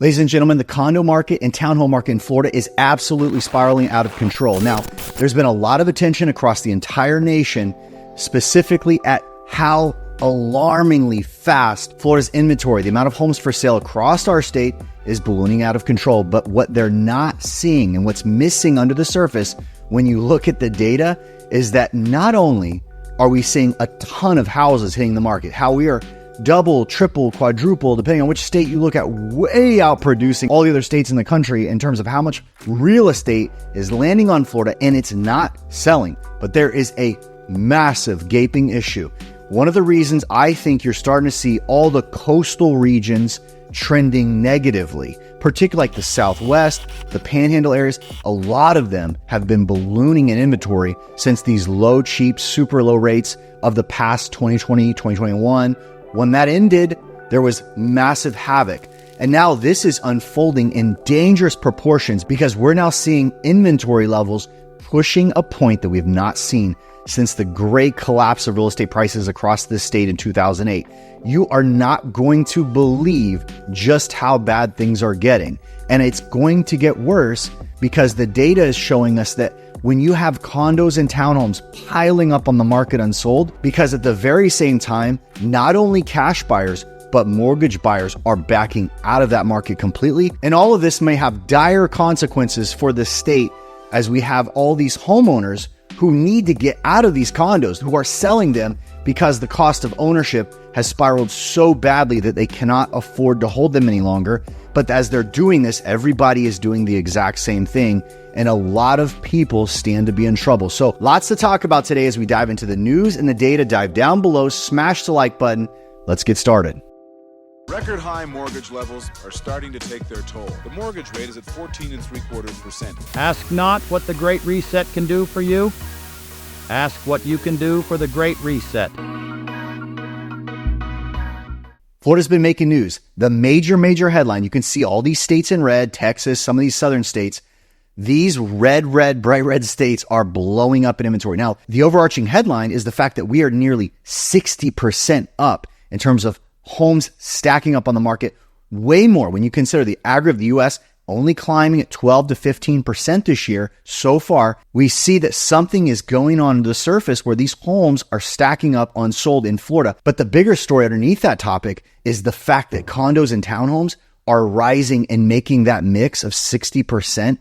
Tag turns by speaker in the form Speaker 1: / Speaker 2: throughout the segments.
Speaker 1: Ladies and gentlemen, the condo market and townhome market in Florida is absolutely spiraling out of control. Now, there's been a lot of attention across the entire nation, specifically at how alarmingly fast Florida's inventory, the amount of homes for sale across our state, is ballooning out of control. But what they're not seeing and what's missing under the surface when you look at the data is that not only are we seeing a ton of houses hitting the market, how we are double, triple, quadruple, depending on which state you look at, way out producing all the other states in the country in terms of how much real estate is landing on Florida, and it's not selling. But there is a massive gaping issue. One of the reasons I think you're starting to see all the coastal regions trending negatively, particularly like the Southwest, the Panhandle areas, a lot of them have been ballooning in inventory since these low, cheap, super low rates of the past 2020, 2021. When that ended, there was massive havoc. And now this is unfolding in dangerous proportions because we're now seeing inventory levels pushing a point that we've not seen since the great collapse of real estate prices across this state in 2008. You are not going to believe just how bad things are getting. And it's going to get worse because the data is showing us that when you have condos and townhomes piling up on the market unsold, because at the very same time, not only cash buyers, but mortgage buyers are backing out of that market completely. And all of this may have dire consequences for the state as we have all these homeowners who need to get out of these condos, who are selling them because the cost of ownership has spiraled so badly that they cannot afford to hold them any longer. But as they're doing this, everybody is doing the exact same thing, and a lot of people stand to be in trouble. So lots to talk about today as we dive into the news and the data. Dive down below, smash the like button. Let's get started.
Speaker 2: Record high mortgage levels are starting to take their toll. The mortgage rate is at 14.75%.
Speaker 3: Ask not what the Great Reset can do for you. Ask what you can do for the Great Reset.
Speaker 1: Florida's been making news. The major headline, you can see all these states in red, Texas, some of these southern states. These red, bright red states are blowing up in inventory. Now, the overarching headline is the fact that we are nearly 60% up in terms of homes stacking up on the market, way more when you consider the aggregate of the U.S. only climbing at 12 to 15% this year. So far, we see that something is going on under the surface where these homes are stacking up unsold in Florida. But the bigger story underneath that topic is the fact that condos and townhomes are rising and making that mix of 60%.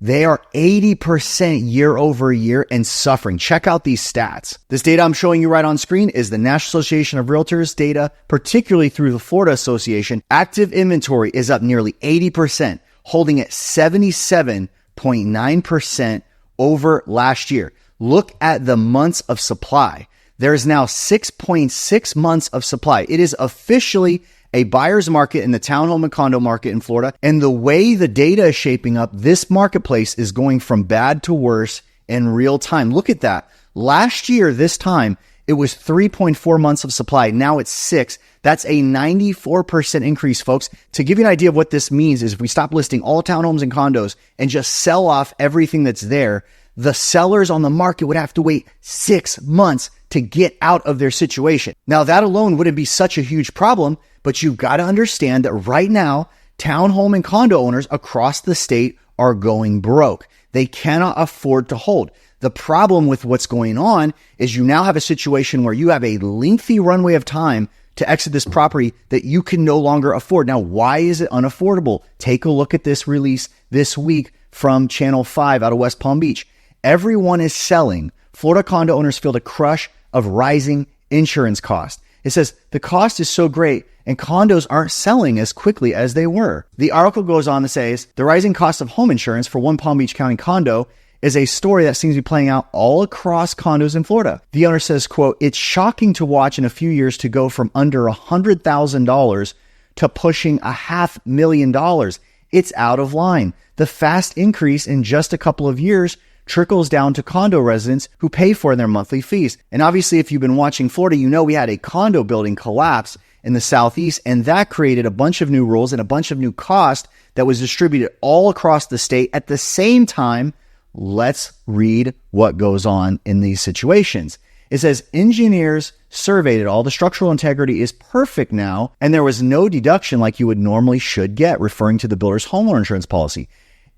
Speaker 1: They are 80% year over year and suffering. Check out these stats. This data I'm showing you right on screen is the National Association of Realtors data, particularly through the Florida Association. Active inventory is up nearly 80%, holding at 77.9% over last year. Look at the months of supply. There is now 6.6 months of supply. It is officially a buyer's market in the townhome and condo market in Florida. And the way the data is shaping up, this marketplace is going from bad to worse in real time. Look at that. Last year, this time, it was 3.4 months of supply. Now it's 6. That's a 94% increase, folks. To give you an idea of what this means is if we stop listing all townhomes and condos and just sell off everything that's there, the sellers on the market would have to wait 6 months to get out of their situation. Now, that alone wouldn't be such a huge problem, but you've got to understand that right now, townhome and condo owners across the state are going broke. They cannot afford to hold. The problem with what's going on is you now have a situation where you have a lengthy runway of time to exit this property that you can no longer afford. Now, why is it unaffordable? Take a look at this release this week from Channel 5 out of West Palm Beach. Everyone is selling. Florida condo owners feel the crush of rising insurance costs. It says the cost is so great and condos aren't selling as quickly as they were. The article goes on to say the rising cost of home insurance for one Palm Beach County condo is a story that seems to be playing out all across condos in Florida. The owner says, quote, "It's shocking to watch in a few years to go from under $100,000 to pushing $500,000. It's out of line. The fast increase in just a couple of years trickles down to condo residents who pay for their monthly fees." And obviously, if you've been watching Florida, you know we had a condo building collapse in the Southeast, and that created a bunch of new rules and a bunch of new cost that was distributed all across the state at the same time. Let's read what goes on in these situations. It says engineers surveyed it all. The structural integrity is perfect now, and there was no deduction like you would normally should get, referring to the builder's homeowner insurance policy.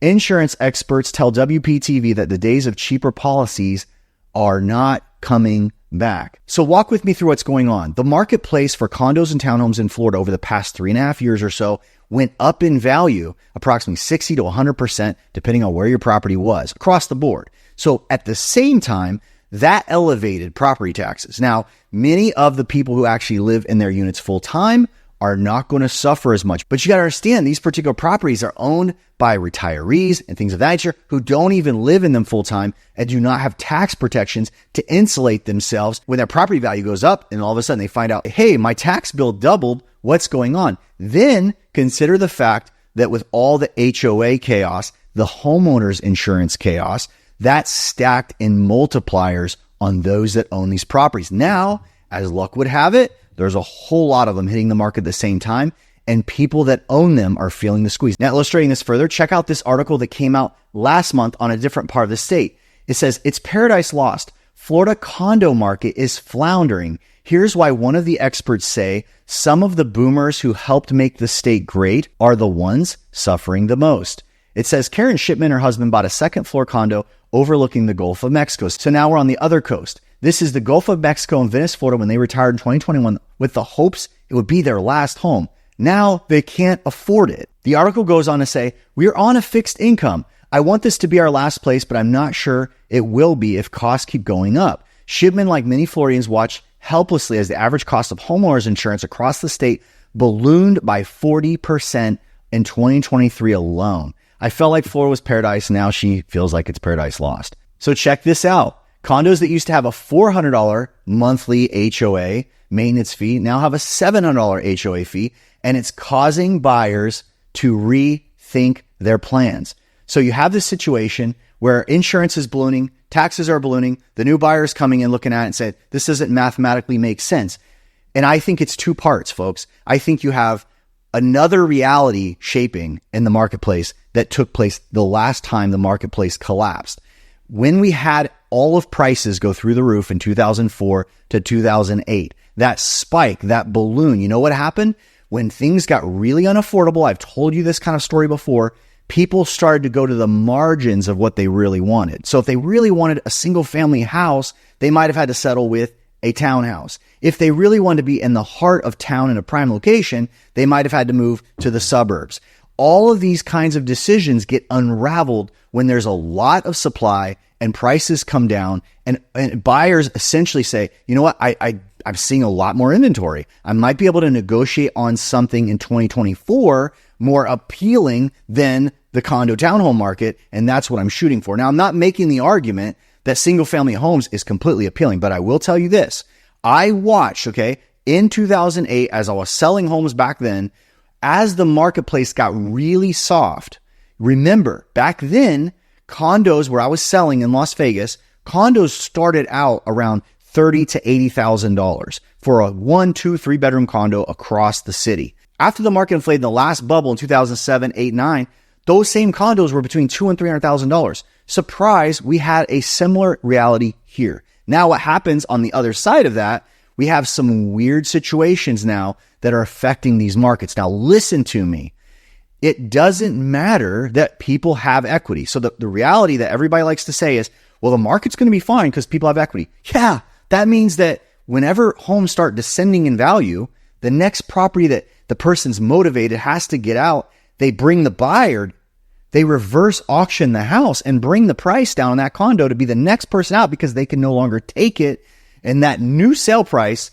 Speaker 1: Insurance experts tell WPTV that the days of cheaper policies are not coming back. So walk with me through what's going on. The marketplace for condos and townhomes in Florida over the past 3.5 years or so went up in value approximately 60 to 100%, depending on where your property was across the board. So at the same time, that elevated property taxes. Now, many of the people who actually live in their units full time are not going to suffer as much. But you got to understand, these particular properties are owned by retirees and things of that nature who don't even live in them full time and do not have tax protections to insulate themselves when their property value goes up and all of a sudden they find out, hey, my tax bill doubled. What's going on? Then consider the fact that with all the HOA chaos, the homeowner's insurance chaos, that's stacked in multipliers on those that own these properties. Now, as luck would have it, there's a whole lot of them hitting the market at the same time, and people that own them are feeling the squeeze. Now, illustrating this further, check out this article that came out last month on a different part of the state. It says, it's paradise lost. Florida condo market is floundering. Here's why one of the experts say some of the boomers who helped make the state great are the ones suffering the most. It says Karen Shipman and her husband bought a second floor condo overlooking the Gulf of Mexico. So now we're on the other coast. This is the Gulf of Mexico in Venice, Florida, when they retired in 2021 with the hopes it would be their last home. Now they can't afford it. The article goes on to say, we're on a fixed income. I want this to be our last place, but I'm not sure it will be if costs keep going up. Shipman, like many Floridians, watch helplessly as the average cost of homeowners insurance across the state ballooned by 40% in 2023 alone. I felt like Florida was paradise. Now she feels like it's paradise lost. So check this out. Condos that used to have a $400 monthly HOA maintenance fee now have a $700 HOA fee, and it's causing buyers to rethink their plans. So you have this situation where insurance is ballooning, taxes are ballooning, the new buyers coming in looking at it and say, this doesn't mathematically make sense. And I think it's two parts, folks. I think you have another reality shaping in the marketplace that took place the last time the marketplace collapsed. When we had all of prices go through the roof in 2004 to 2008, that spike, that balloon, you know what happened? When things got really unaffordable, I've told you this kind of story before, people started to go to the margins of what they really wanted. So if they really wanted a single family house, they might have had to settle with a townhouse. If they really wanted to be in the heart of town in a prime location, they might have had to move to the suburbs. All of these kinds of decisions get unraveled when there's a lot of supply and prices come down, and buyers essentially say, you know what, I'm seeing a lot more inventory. I might be able to negotiate on something in 2024 more appealing than the condo townhome market, and that's what I'm shooting for. Now, I'm not making the argument that single family homes is completely appealing, but I will tell you this. I watched, in 2008, as I was selling homes back then, as the marketplace got really soft. Remember, back then, condos where I was selling in Las Vegas, condos started out around $30,000 to $80,000 for a 1, 2, 3 bedroom condo across the city. After the market inflated in the last bubble in 2007, 8, 9, those same condos were between $200,000 and $300,000. Surprise, we had a similar reality here. Now what happens on the other side of that, we have some weird situations now that are affecting these markets. Now listen to me. It doesn't matter that people have equity. So the reality that everybody likes to say is, well, the market's going to be fine because people have equity. Yeah, that means that whenever homes start descending in value, the next property that the person's motivated has to get out, they bring the buyer, they reverse auction the house and bring the price down on that condo to be the next person out because they can no longer take it. And that new sale price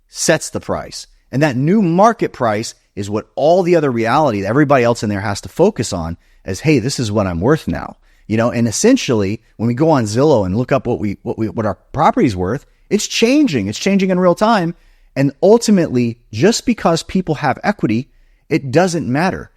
Speaker 1: sets the price. And that new market price is what all the other reality that everybody else in there has to focus on as, hey, this is what I'm worth now. And essentially when we go on Zillow and look up what our property's worth, it's changing. It's changing in real time. And ultimately, just because people have equity, it doesn't matter.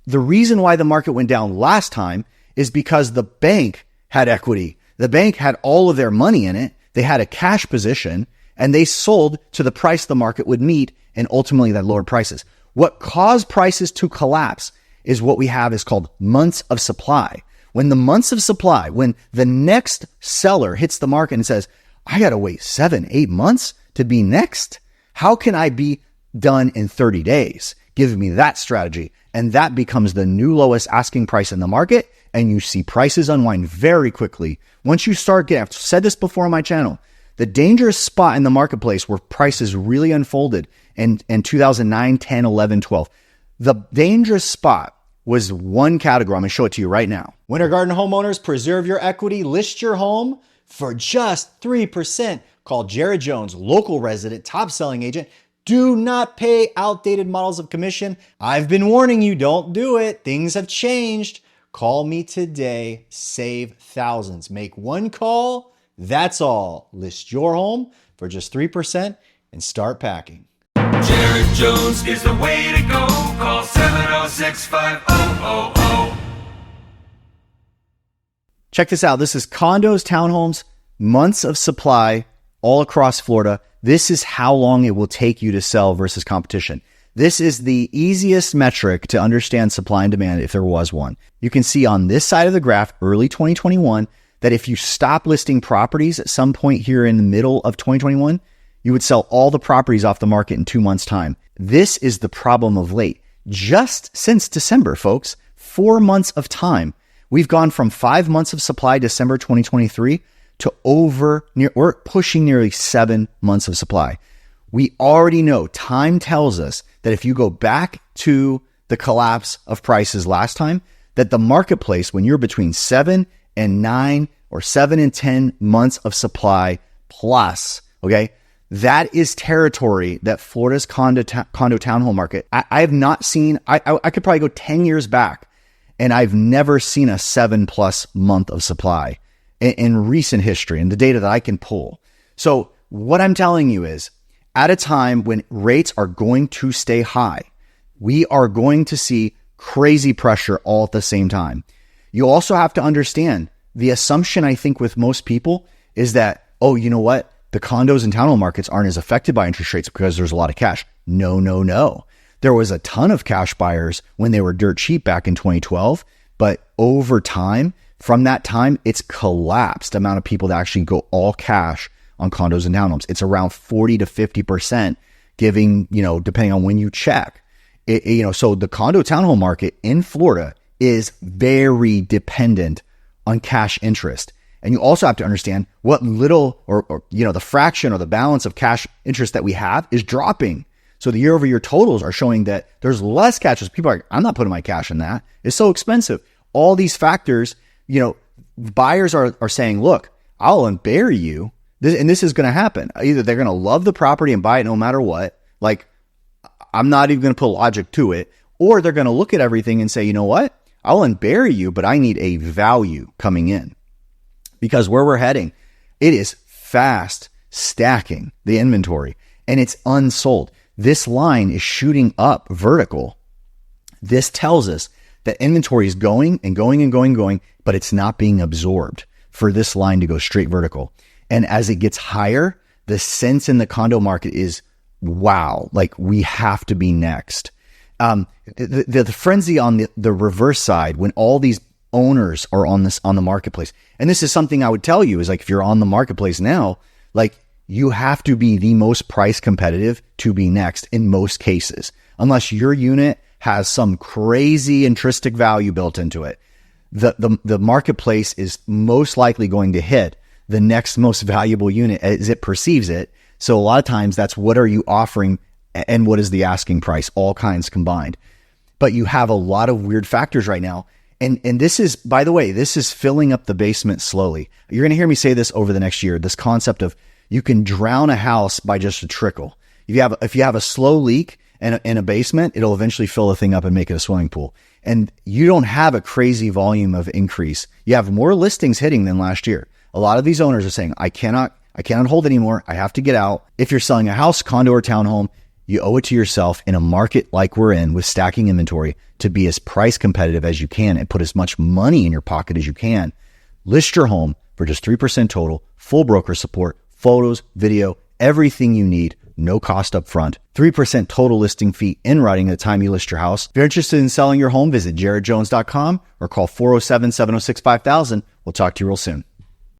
Speaker 1: The reason why the market went down last time is because the bank had equity. The bank had all of their money in it. They had a cash position and they sold to the price the market would meet. And ultimately that lowered prices. What caused prices to collapse is what we have is called months of supply. When the months of supply, when the next seller hits the market and says, I got to wait 7-8 months to be next. How can I be done in 30 days? Give me that strategy. And that becomes the new lowest asking price in the market. And you see prices unwind very quickly. Once you start getting, I've said this before on my channel, the dangerous spot in the marketplace where prices really unfolded in 2009, 10, 11, 12. The dangerous spot was one category. I'm going to show it to you right now. Winter Garden homeowners, preserve your equity. List your home for just 3%. Call Jared Jones, local resident, top selling agent. Do not pay outdated models of commission. I've been warning you, don't do it. Things have changed. Call me today. Save thousands. Make one call. That's all. List your home for just 3% and start packing.
Speaker 4: Jared Jones is the way to go. Call 706-5000.
Speaker 1: Check this out. This is condos, townhomes, months of supply all across Florida. This is how long it will take you to sell versus competition. This is the easiest metric to understand supply and demand if there was one. You can see on this side of the graph, early 2021, that if you stop listing properties at some point here in the middle of 2021, you would sell all the properties off the market in 2 months' time. This is the problem of late. Just since December, folks, 4 months of time, we've gone from 5 months of supply December 2023 to we're pushing nearly 7 months of supply. We already know, time tells us that if you go back to the collapse of prices last time, that the marketplace, when you're between 7 and 9 or 7 and 10 months of supply plus, okay, that is territory that Florida's condo townhome market, I have not seen. I could probably go 10 years back and I've never seen a 7+ month of supply in recent history and the data that I can pull. So what I'm telling you is, at a time when rates are going to stay high, we are going to see crazy pressure all at the same time. You also have to understand the assumption, I think, with most people is that, oh, you know what? The condos and townhome markets aren't as affected by interest rates because there's a lot of cash. No. There was a ton of cash buyers when they were dirt cheap back in 2012, but over time, from that time, it's collapsed the amount of people that actually go all cash on condos and townhomes. It's around 40 to 50%, giving, depending on when you check. So the condo townhome market in Florida is very dependent on cash interest. And you also have to understand what little or the fraction or the balance of cash interest that we have is dropping. So the year over year totals are showing that there's less cash. People are like, I'm not putting my cash in that. It's so expensive. All these factors, buyers are saying, look, I'll unbury you. This is going to happen. Either they're going to love the property and buy it no matter what. Like, I'm not even going to put logic to it. Or they're going to look at everything and say, you know what? I'll unbury you, but I need a value coming in. Because where we're heading, it is fast stacking the inventory and it's unsold. This line is shooting up vertical. This tells us that inventory is going and going and going and going, but it's not being absorbed for this line to go straight vertical. And as it gets higher, the sense in the condo market is, wow, like we have to be next. The frenzy on the reverse side, when all these owners are on the marketplace, and this is something I would tell you is like, if you're on the marketplace now, like you have to be the most price competitive to be next in most cases, unless your unit has some crazy intrinsic value built into it. The marketplace is most likely going to hit the next most valuable unit as it perceives it. So a lot of times that's what are you offering and what is the asking price, all kinds combined. But you have a lot of weird factors right now. And this is, by the way, this is filling up the basement slowly. You're going to hear me say this over the next year, this concept of you can drown a house by just a trickle. If you have a slow leak in a basement, it'll eventually fill the thing up and make it a swimming pool. And you don't have a crazy volume of increase. You have more listings hitting than last year. A lot of these owners are saying, I cannot hold anymore. I have to get out. If you're selling a house, condo, or townhome, you owe it to yourself in a market like we're in with stacking inventory to be as price competitive as you can and put as much money in your pocket as you can. List your home for just 3% total, full broker support, photos, video, everything you need, no cost up front, 3% total listing fee in writing at the time you list your house. If you're interested in selling your home, visit jaredjones.com or call 407-706-5000. We'll talk to you real soon.